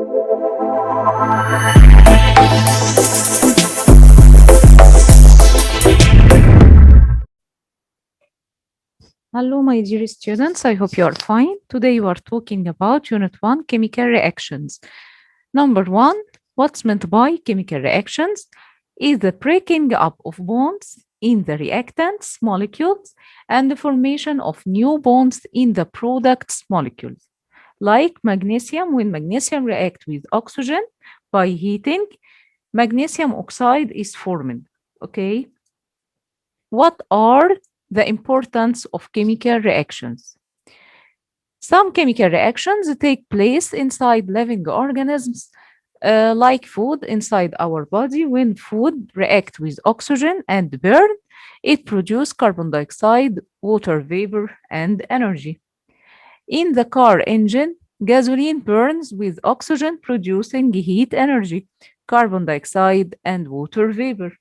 Hello, my dear students. I hope you are fine. Today we are talking about Unit 1 chemical reactions. Number 1, what's meant by chemical reactions is the breaking up of bonds in the reactants molecules and the formation of new bonds in the products molecules. Like magnesium, when magnesium reacts with oxygen by heating, magnesium oxide is formed. Okay. What are the importance of chemical reactions? Some chemical reactions take place inside living organisms, like food inside our body. When food reacts with oxygen and burn, it produces carbon dioxide, water vapor, and energy. In the car engine, gasoline burns with oxygen, producing heat energy, carbon dioxide, and water vapor.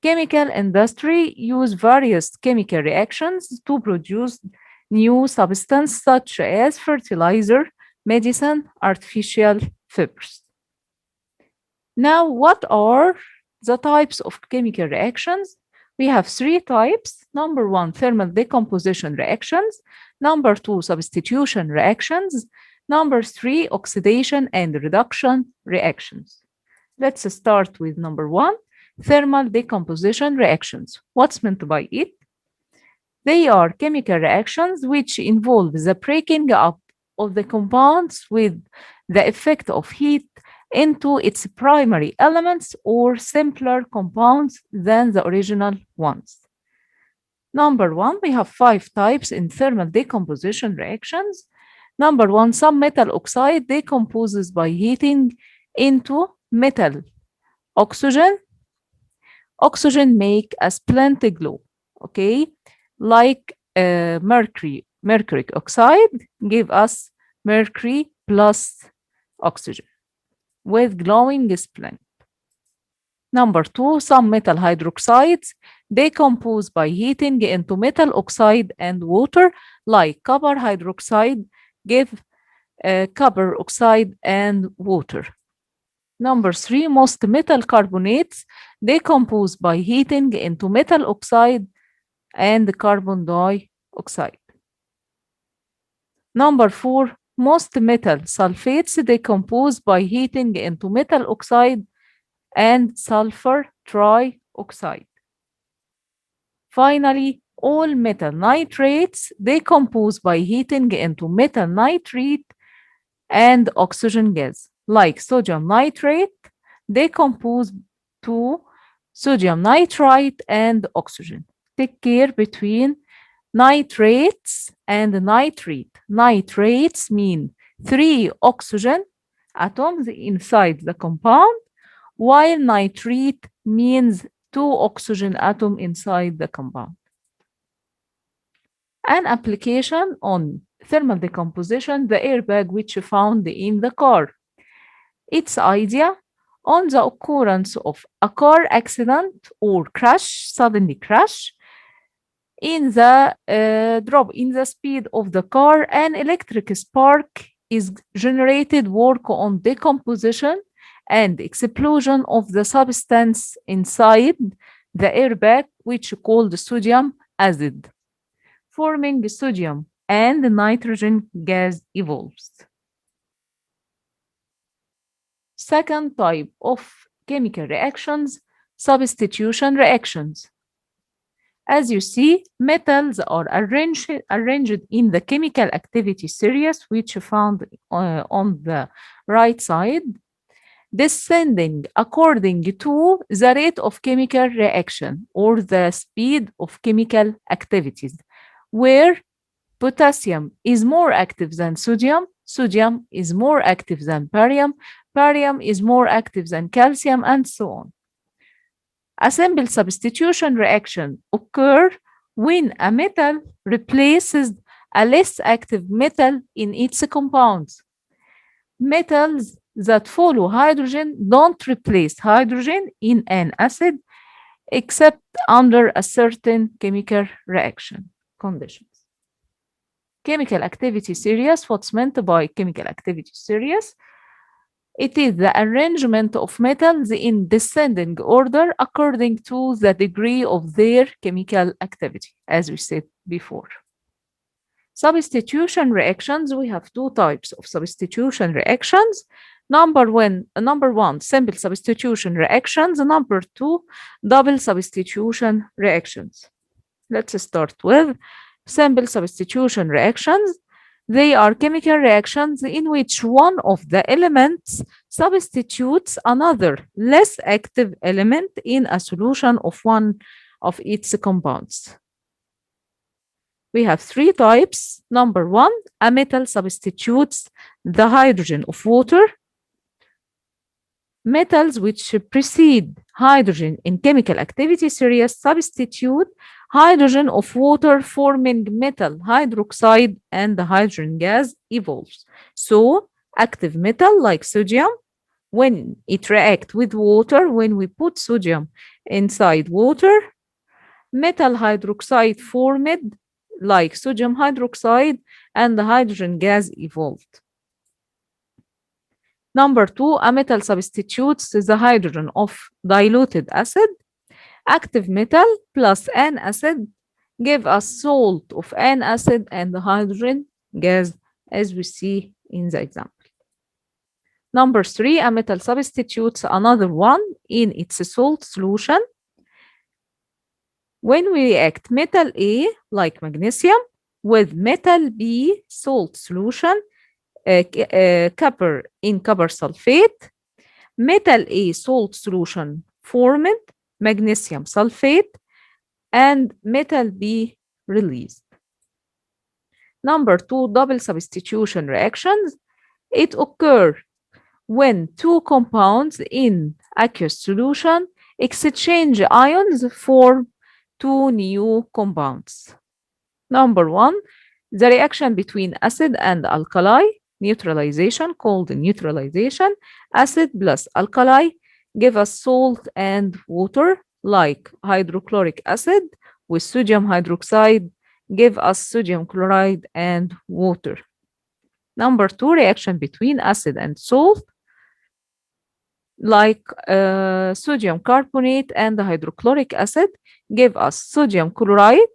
Chemical industry use various chemical reactions to produce new substances such as fertilizer, medicine, artificial fibers. Now, what are the types of chemical reactions? We have 3 types. Number 1, thermal decomposition reactions. Number 2, substitution reactions. Number 3, oxidation and reduction reactions. Let's start with number 1. Thermal decomposition reactions. What's meant by it? They are chemical reactions which involve the breaking up of the compounds with the effect of heat into its primary elements or simpler compounds than the original ones. Number 1, we have 5 types in thermal decomposition reactions. Number 1, some metal oxide decomposes by heating into metal oxygen. Oxygen make a splint glow, okay? Like mercury oxide give us mercury plus oxygen with glowing splint. Number 2, some metal hydroxides decompose by heating into metal oxide and water, like copper hydroxide give copper oxide and water. Number 3, most metal carbonates decompose by heating into metal oxide and carbon dioxide. Number 4, most metal sulfates decompose by heating into metal oxide and sulfur trioxide. Finally, all metal nitrates decompose by heating into metal nitrate and oxygen gas, like sodium nitrate decompose to sodium nitrite and oxygen. Take care between nitrates and nitrate. Nitrates mean 3 oxygen atoms inside the compound, while nitrate means 2 oxygen atoms inside the compound. An application on thermal decomposition, the airbag which found in the car. Its idea on the occurrence of a car accident or crash, suddenly crash, in the drop in the speed of the car, an electric spark is generated, work on decomposition and explosion of the substance inside the airbag, which called sodium acid, forming sodium and nitrogen gas evolves. Second type of chemical reactions, substitution reactions. As you see, metals are arranged in the chemical activity series, which you found on the right side, descending according to the rate of chemical reaction or the speed of chemical activities, where potassium is more active than sodium, sodium is more active than barium, barium is more active than calcium, and so on. A simple substitution reaction occurs when a metal replaces a less active metal in its compounds. Metals that follow hydrogen don't replace hydrogen in an acid except under a certain chemical reaction conditions. Chemical activity series, what's meant by chemical activity series? It is the arrangement of metals in descending order according to the degree of their chemical activity, as we said before. Substitution reactions, we have two types of substitution reactions. Number one, simple substitution reactions. Number two, double substitution reactions. Let's start with simple substitution reactions. They are chemical reactions in which one of the elements substitutes another less active element in a solution of one of its compounds. We have three types. Number one, a metal substitutes the hydrogen of water. Metals which precede hydrogen in chemical activity series substitute hydrogen of water, forming metal hydroxide, and the hydrogen gas evolves. So active metal like sodium, when it reacts with water, when we put sodium inside water, metal hydroxide formed like sodium hydroxide, and the hydrogen gas evolved. Number two, a metal substitutes the hydrogen of diluted acid. Active metal plus an acid give us salt of an acid and the hydrogen gas, as we see in the example. Number three, a metal substitutes another one in its salt solution. When we react metal A, like magnesium, with metal B salt solution, copper in copper sulfate, metal A salt solution formed, magnesium sulfate, and metal B released. Number two, double substitution reactions. It occurs when two compounds in aqueous solution exchange ions, form two new compounds. Number one, the reaction between acid and alkali, neutralization, called neutralization. Acid plus alkali give us salt and water, like hydrochloric acid with sodium hydroxide give us sodium chloride and water. Number two, reaction between acid and salt, like sodium carbonate and hydrochloric acid give us sodium chloride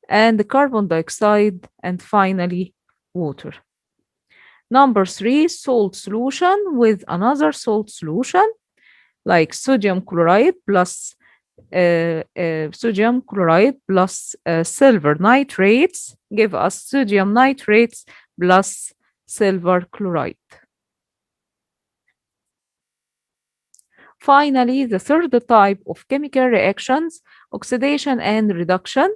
and carbon dioxide, and finally water. Number three, salt solution with another salt solution, like sodium chloride plus silver nitrates give us sodium nitrates plus silver chloride. Finally, the third type of chemical reactions, oxidation and reduction.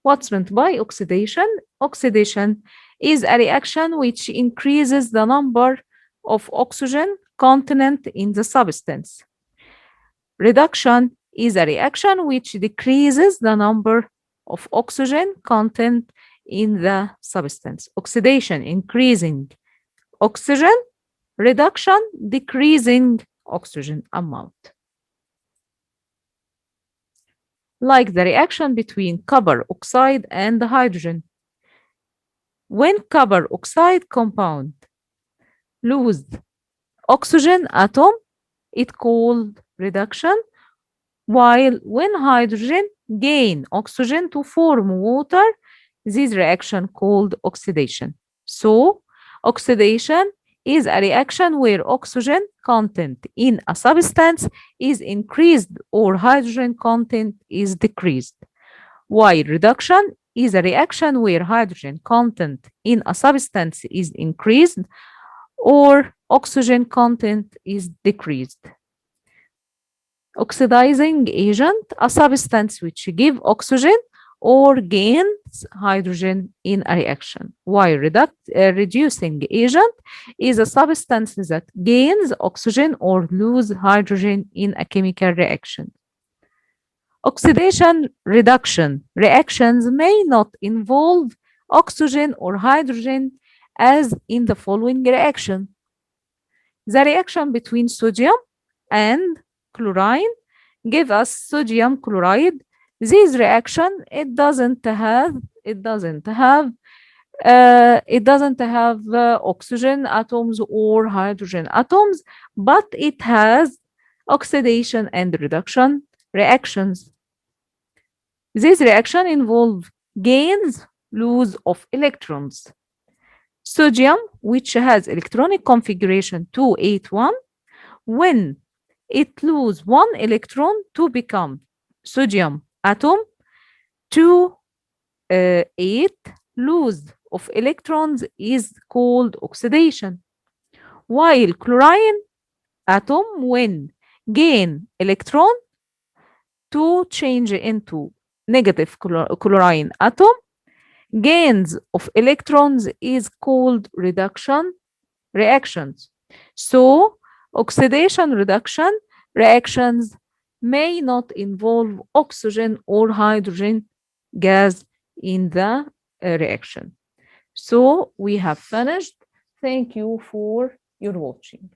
What's meant by oxidation? Oxidation is a reaction which increases the number of oxygen content in the substance. Reduction is a reaction which decreases the number of oxygen content in the substance. Oxidation increasing oxygen, reduction decreasing oxygen amount. Like the reaction between copper oxide and hydrogen. When copper oxide compound lose oxygen atom, it called reduction, while when hydrogen gain oxygen to form water, this reaction called oxidation. So, oxidation is a reaction where oxygen content in a substance is increased or hydrogen content is decreased, while reduction is a reaction where hydrogen content in a substance is increased or oxygen content is decreased. Oxidizing agent, a substance which gives oxygen or gains hydrogen in a reaction, while reducing agent is a substance that gains oxygen or loses hydrogen in a chemical reaction. Oxidation reduction reactions may not involve oxygen or hydrogen, as in the following reaction. The reaction between sodium and chlorine give us sodium chloride. This reaction, it doesn't have It doesn't have oxygen atoms or hydrogen atoms, but it has oxidation and reduction reactions. These reactions involve gains, loss of electrons. Sodium, which has electronic configuration 281, when it loses one electron to become sodium atom, 8 loss of electrons is called oxidation, while chlorine atom when gain electron to change into negative chlorine atom, gains of electrons is called reduction reactions. So, oxidation reduction reactions may not involve oxygen or hydrogen gas in the reaction. So, we have finished. Thank you for your watching.